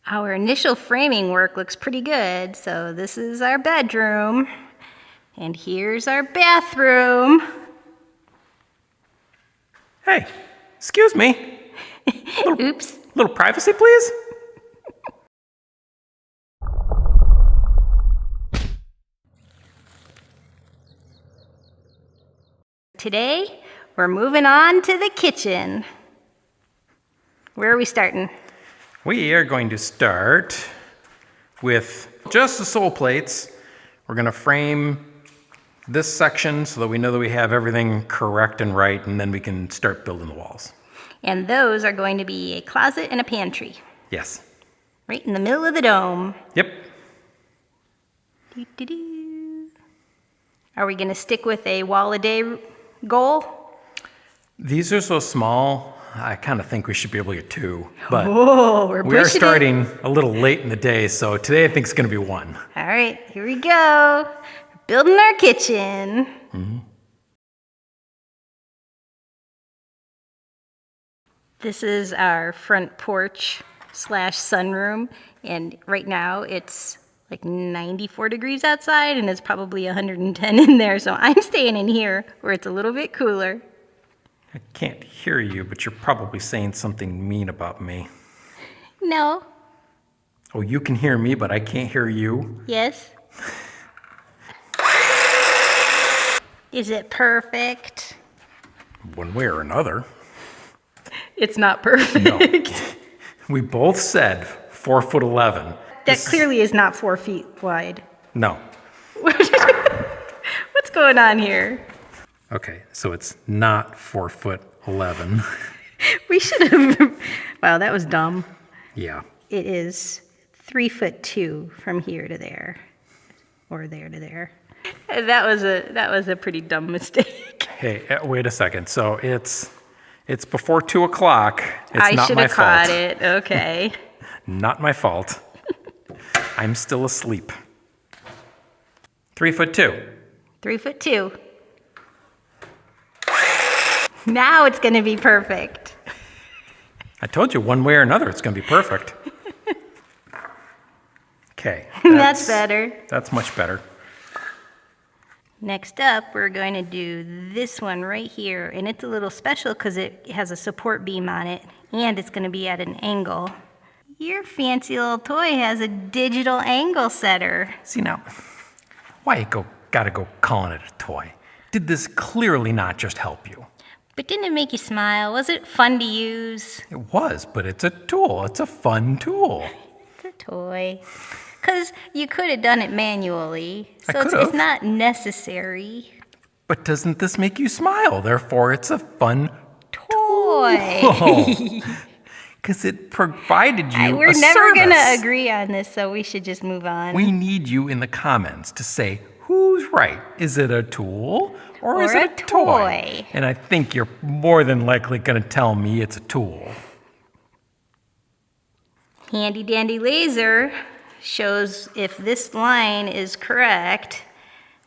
Our initial framing work looks pretty good, so this is our bedroom, and here's our bathroom. Hey, excuse me. Oops. Little privacy, please? Today, we're moving on to the kitchen. Where are we starting? We are going to start with just the sole plates. We're going to frame this section so that we know that we have everything correct and right, and then we can start building the walls. And those are going to be a closet and a pantry. Yes. Right in the middle of the dome. Yep. Doo-doo-doo. Are we going to stick with a wall-a-day goal? These are so small, I kind of think we should be able to get 2. But Whoa, we are starting a little late in the day, so today I think it's going to be 1. All right, here we go. Building our kitchen. Mm-hmm. This is our front porch / sunroom, and right now it's like 94 degrees outside, and it's probably 110 in there, so I'm staying in here where it's a little bit cooler. I can't hear you, but you're probably saying something mean about me. No. Oh, you can hear me, but I can't hear you? Yes. Is it perfect? One way or another. It's not perfect. No. We both said 4'11". That clearly is not 4 feet wide. No. What's going on here? Okay, so it's not 4'11". We should have. Wow, that was dumb. Yeah. It is 3'2" from here to there, or there to there. That was a pretty dumb mistake. Hey, wait a second. So it's before 2 o'clock. It's I not should my have fault. caught it. Okay. Not my fault. I'm still asleep. 3'2". 3'2". Now it's going to be perfect. I told you one way or another it's going to be perfect. Okay. That's better. That's much better. Next up, we're going to do this one right here, and it's a little special because it has a support beam on it, and it's going to be at an angle. Your fancy little toy has a digital angle setter. See now, why you gotta go calling it a toy? Did this clearly not just help you? But didn't it make you smile? Was it fun to use? It was, but it's a tool. It's a fun tool. It's a toy. Because you could have done it manually, so I it's not necessary. But doesn't this make you smile? Therefore, it's a fun Toy. Because it provided you We're a never going to service. agree on this, so we should just move on. We need you in the comments to say, who's right? Is it a tool or is it a toy? And I think you're more than likely going to tell me it's a tool. Handy dandy laser shows if this line is correct.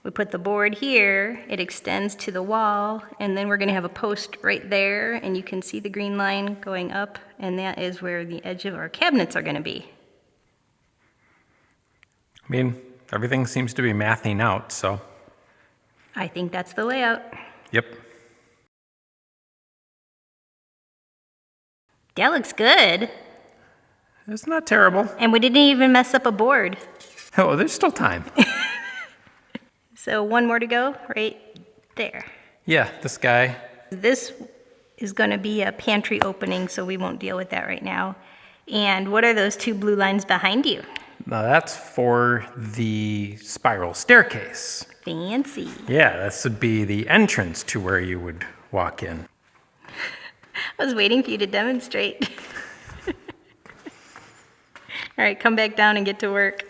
We put the board here, it extends to the wall, and then we're going to have a post right there, and you can see the green line going up, and that is where the edge of our cabinets are going to be. I mean, everything seems to be mathing out, so. I think that's the layout. Yep. That looks good. It's not terrible. And we didn't even mess up a board. Oh, there's still time. So one more to go, right there. Yeah, this guy. This is going to be a pantry opening, so we won't deal with that right now. And what are those 2 blue lines behind you? Now that's for the spiral staircase. Fancy. Yeah, this would be the entrance to where you would walk in. I was waiting for you to demonstrate. All right, come back down and get to work.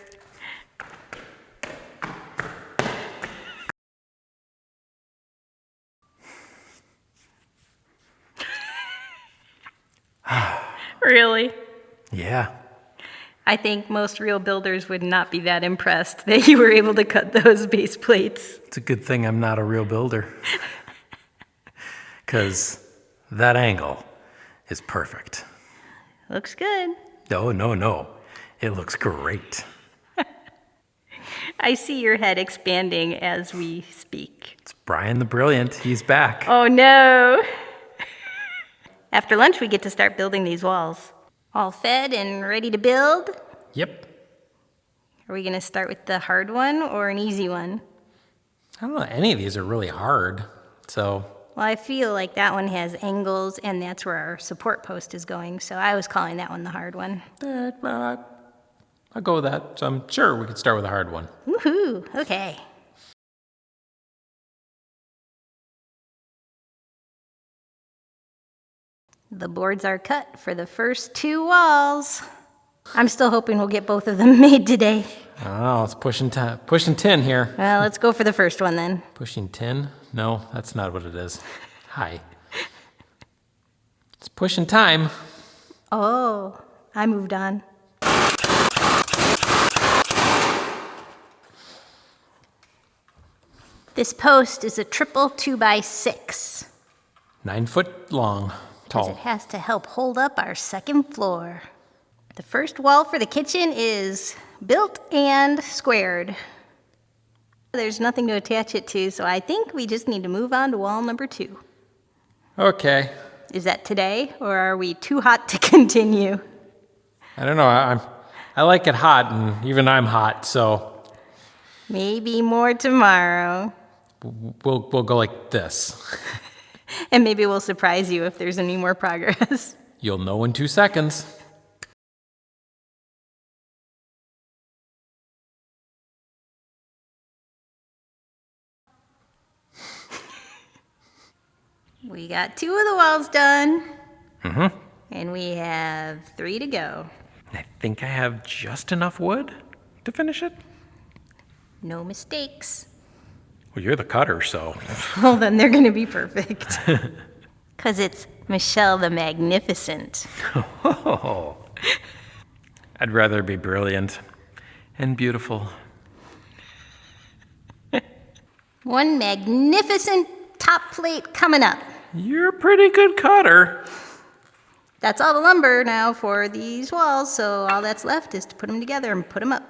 Really? Yeah. I think most real builders would not be that impressed that you were able to cut those base plates. It's a good thing I'm not a real builder. Because that angle is perfect. Looks good. No. It looks great. I see your head expanding as we speak. It's Brian the Brilliant. He's back. Oh no! After lunch, we get to start building these walls. All fed and ready to build? Yep. Are we gonna start with the hard one or an easy one? I don't know. Any of these are really hard. So, Well, I feel like that one has angles, and that's where our support post is going, so I was calling that one the hard one. I'll go with that. So I'm sure we could start with a hard one. Woohoo! Okay. The boards are cut for the first 2 walls. I'm still hoping we'll get both of them made today. Oh, it's pushing 10 here. Well, let's go for the first one then. Pushing 10? No, that's not what it is. Hi. It's pushing time. Oh, I moved on. This post is a triple 2x6. 9 foot long, 'Cause it tall. has to help hold up our second floor. The first wall for the kitchen is built and squared. There's nothing to attach it to, so I think we just need to move on to wall number 2. Okay. Is that today, or are we too hot to continue? I don't know. I like it hot, and even I'm hot, so Maybe more tomorrow. we'll go like this. And maybe we'll surprise you if there's any more progress. You'll know in 2 seconds. We got 2 of the walls done. Mm-hmm. And we have 3 to go. I think I have just enough wood to finish it. No mistakes. Well, you're the cutter, so. Well, then they're going to be perfect. Because it's Michelle the Magnificent. Oh. I'd rather be brilliant and beautiful. One magnificent top plate coming up. You're a pretty good cutter. That's all the lumber now for these walls, so all that's left is to put them together and put them up.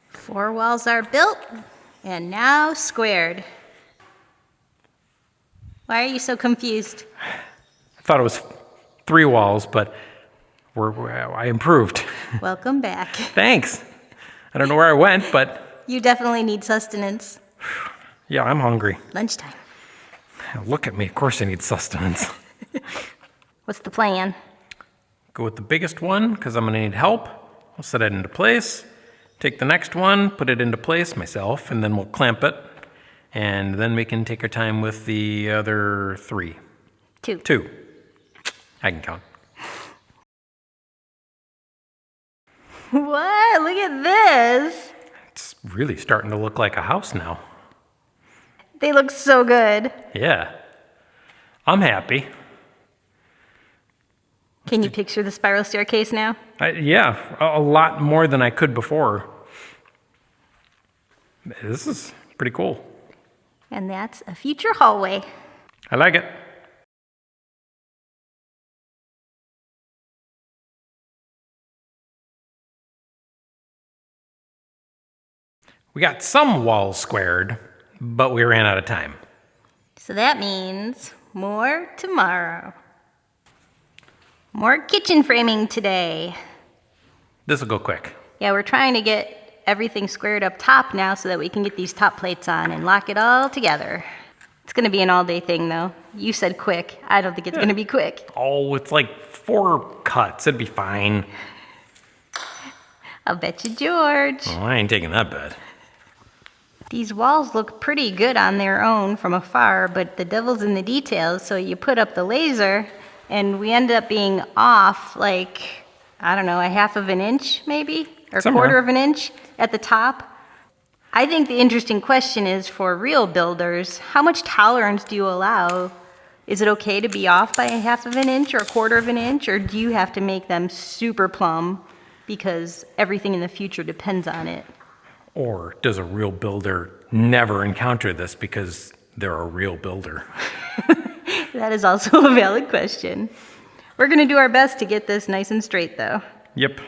Four walls are built and now squared. Why are you so confused? I thought it was 3 walls, but I improved. Welcome back. Thanks. I don't know where I went, but You definitely need sustenance. yeah, I'm hungry. Lunchtime. Look at me. Of course I need sustenance. What's the plan? Go with the biggest one, because I'm going to need help. I'll set it into place. Take the next one, put it into place myself, and then we'll clamp it. And then we can take our time with the other 3. 2. 2. I can count. What? Look at this. It's really starting to look like a house now. They look so good. Yeah. I'm happy. Can you picture the spiral staircase now? Yeah, a lot more than I could before. This is pretty cool. And that's a future hallway. I like it. We got some walls squared, but we ran out of time. So that means more tomorrow. More kitchen framing today. This will go quick. Yeah, we're trying to get everything squared up top now so that we can get these top plates on and lock it all together. It's going to be an all-day thing, though. You said quick. I don't think it's going to be quick. Oh, it's like 4 cuts. It'd be fine. I'll bet you, George. Oh, I ain't taking that bet. These walls look pretty good on their own from afar, but the devil's in the details, so you put up the laser, and we end up being off like, I don't know, a half of an inch maybe, or Somewhere. quarter of an inch at the top. I think the interesting question is for real builders, how much tolerance do you allow? Is it okay to be off by a half of an inch or a quarter of an inch, or do you have to make them super plumb? because everything in the future depends on it. Or does a real builder never encounter this because they're a real builder? That is also a valid question. We're going to do our best to get this nice and straight, though. Yep.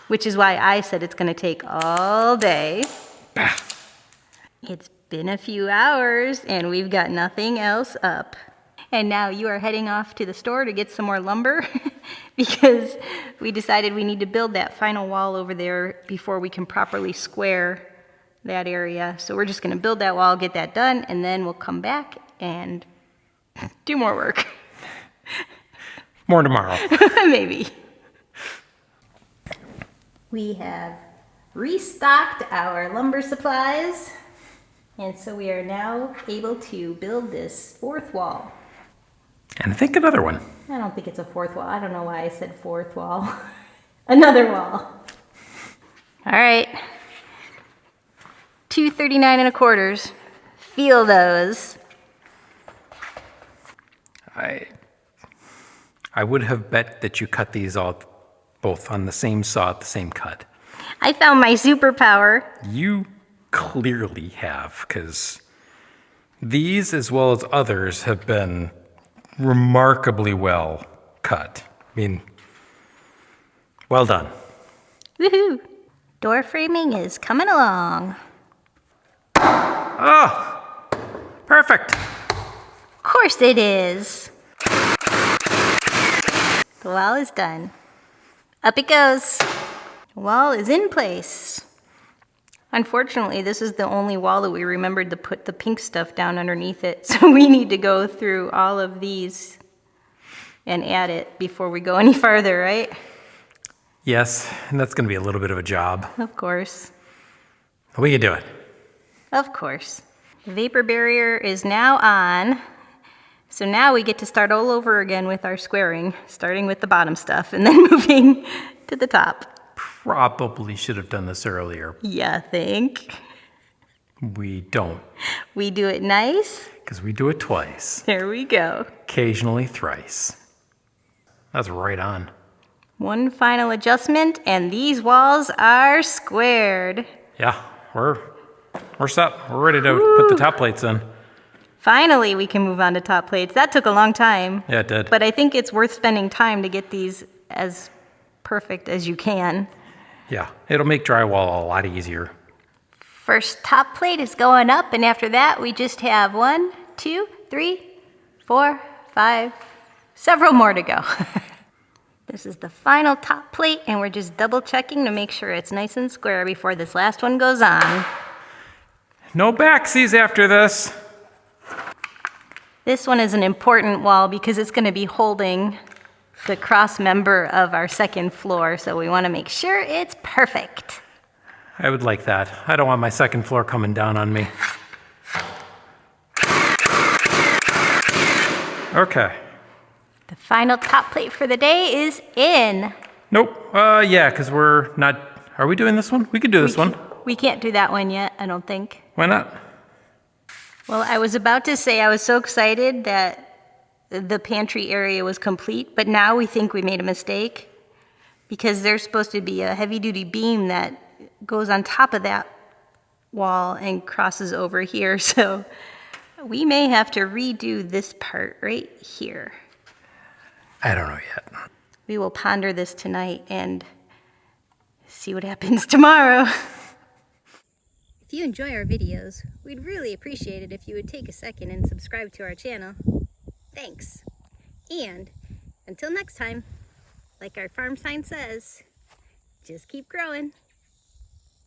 Which is why I said it's going to take all day. Bah. It's been a few hours, and we've got nothing else up. And now you are heading off to the store to get some more lumber because we decided we need to build that final wall over there before we can properly square that area. So we're just going to build that wall, get that done, and then we'll come back and do more work. More tomorrow. Maybe. We have restocked our lumber supplies, and so we are now able to build this fourth wall. And I think another one. I don't think it's a fourth wall. I don't know why I said fourth wall. Another wall. All right. 239 1/4. Feel those. I would have bet that you cut these all both on the same saw at the same cut. I found my superpower. You clearly have, because these, as well as others, have been remarkably well cut. I mean, well done. Woohoo! Door framing is coming along. Oh, perfect. Of course it is. The wall is done. Up it goes. The wall is in place. Unfortunately, this is the only wall that we remembered to put the pink stuff down underneath it, so we need to go through all of these and add it before we go any farther, right? Yes, and that's going to be a little bit of a job. Of course. We can do it. Of course. The vapor barrier is now on, so now we get to start all over again with our squaring, starting with the bottom stuff and then moving to the top. Probably should have done this earlier. Yeah, think. We don't. We do it nice. Because we do it twice. There we go. Occasionally thrice. That's right on. One final adjustment, and these walls are squared. Yeah, we're set. We're ready to put the top plates in. Finally, we can move on to top plates. That took a long time. Yeah, it did. But I think it's worth spending time to get these as perfect as you can. Yeah, it'll make drywall a lot easier. First top plate is going up, and after that, we just have 1, 2, 3, 4, 5, several more to go. This is the final top plate, and we're just double checking to make sure it's nice and square before this last one goes on. No backsies after this. This one is an important wall because it's going to be holding the cross member of our second floor, so we want to make sure it's perfect. I would like that. I don't want my second floor coming down on me. Okay. The final top plate for the day is in. Nope. Yeah, because we're not... Are we doing this one? We could do this one. We can't do that one yet, I don't think. Why not? Well, I was about to say I was so excited that the pantry area was complete, but now we think we made a mistake because there's supposed to be a heavy-duty beam that goes on top of that wall and crosses over here, so we may have to redo this part right here. I don't know yet. We will ponder this tonight and see what happens tomorrow. If you enjoy our videos, we'd really appreciate it if you would take a second and subscribe to our channel. Thanks. And until next time, like our farm sign says, just keep growing.